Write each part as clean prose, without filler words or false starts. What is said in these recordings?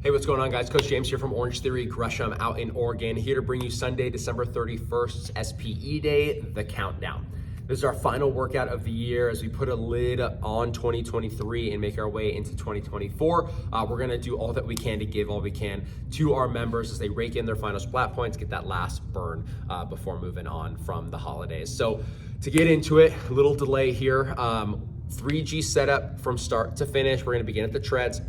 Hey, what's going on, guys? Coach James here from Orange Theory Gresham out in Oregon, here to bring you Sunday, December 31st, S+P+E Day, the countdown. This is our final workout of the year as we put a lid on 2023 and make our way into 2024. We're gonna do all that we can to give all we can to our members as they rake in their final splat points, get that last burn before moving on from the holidays. So to get into it, a little delay here. 3G setup from start to finish. We're gonna begin at the treads.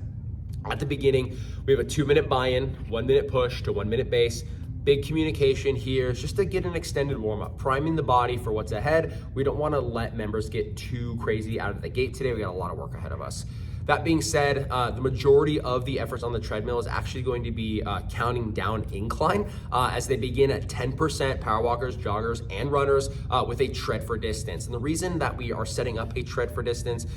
At the beginning, we have a 2-minute buy-in, 1-minute push to 1-minute base. Big communication here, just to get an extended warm-up, priming the body for what's ahead. We don't wanna let members get too crazy out of the gate today. We got a lot of work ahead of us. That being said, the majority of the efforts on the treadmill is actually going to be counting down incline as they begin at 10% power walkers, joggers, and runners with a tread for distance. And the reason that we are setting up a tread for distance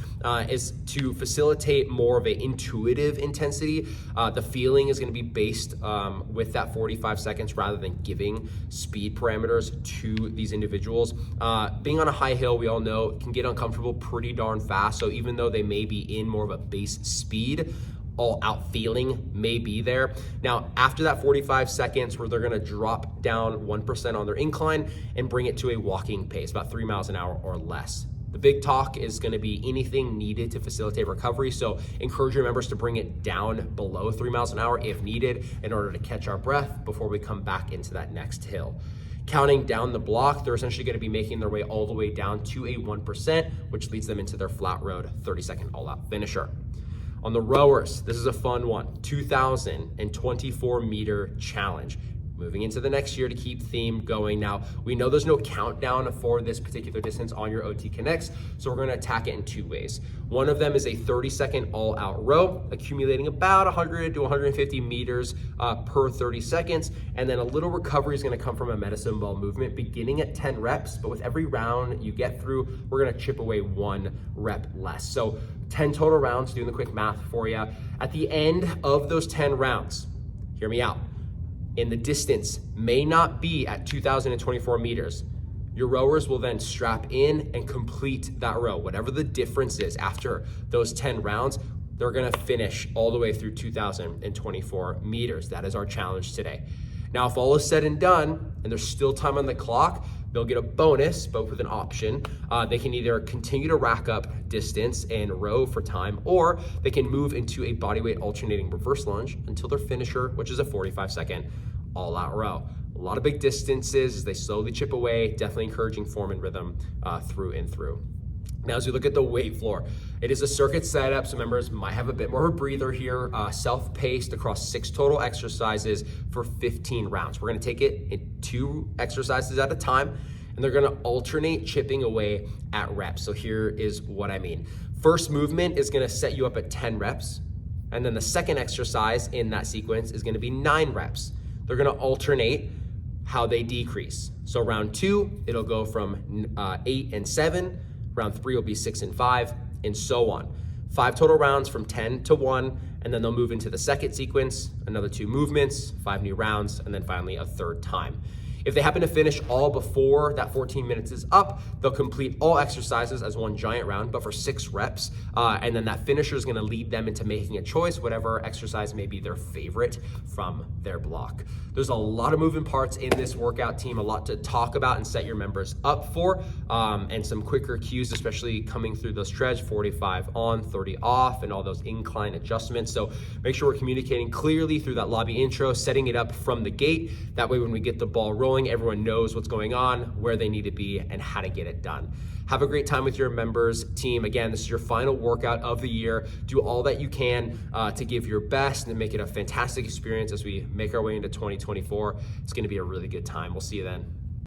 is to facilitate more of an intuitive intensity. The feeling is going to be based with that 45 seconds rather than giving speed parameters to these individuals. Being on a high hill, we all know, can get uncomfortable pretty darn fast. So even though they may be in more of a base speed, all out feeling may be there. Now, after that 45 seconds where they're gonna drop down 1% on their incline and bring it to a walking pace, about 3 miles an hour or less. The big talk is gonna be anything needed to facilitate recovery. So encourage your members to bring it down below 3 miles an hour if needed in order to catch our breath before we come back into that next hill. Counting down the block, they're essentially gonna be making their way all the way down to a 1%, which leads them into their flat road 30-second all-out finisher. On the rowers, this is a fun one, 2,024 meter challenge. Moving into the next year to keep theme going. Now, we know there's no countdown for this particular distance on your OT Connects, so we're gonna attack it in 2 ways. One of them is a 30-second all-out row, accumulating about 100 to 150 meters per 30 seconds, and then a little recovery is gonna come from a medicine ball movement, beginning at 10 reps, but with every round you get through, we're gonna chip away 1 rep less. So 10 total rounds, doing the quick math for you. At the end of those 10 rounds, hear me out, and the distance may not be at 2,024 meters. Your rowers will then strap in and complete that row. Whatever the difference is after those 10 rounds, they're gonna finish all the way through 2,024 meters. That is our challenge today. Now, if all is said and done, and there's still time on the clock, they'll get a bonus, but with an option. They can either continue to rack up distance and row for time, or they can move into a bodyweight alternating reverse lunge until their finisher, which is a 45-second all-out row. A lot of big distances as they slowly chip away, definitely encouraging form and rhythm through and through. Now, as we look at the weight floor, it is a circuit setup, so members might have a bit more of a breather here, self-paced across 6 total exercises for 15 rounds. We're gonna take it in 2 exercises at a time, and they're gonna alternate chipping away at reps. So here is what I mean. First movement is gonna set you up at 10 reps, and then the second exercise in that sequence is gonna be 9 reps. They're gonna alternate how they decrease. So round 2, it'll go from 8 and 7, round 3 will be 6 and 5, and so on. 5 total rounds from 10 to 1, and then they'll move into the second sequence, another 2 movements, 5 new rounds, and then finally a third time. If they happen to finish all before that 14 minutes is up, they'll complete all exercises as 1 giant round, but for 6 reps. And then that finisher is gonna lead them into making a choice, whatever exercise may be their favorite from their block. There's a lot of moving parts in this workout team, a lot to talk about and set your members up for, and some quicker cues, especially coming through those treads, 45 on, 30 off, and all those incline adjustments. So make sure we're communicating clearly through that lobby intro, setting it up from the gate. That way when we get the ball rolling, everyone knows what's going on, where they need to be, and how to get it done. Have a great time with your members, team. Again, this is your final workout of the year. Do all that you can to give your best and make it a fantastic experience as we make our way into 2024. It's gonna be a really good time. We'll see you then.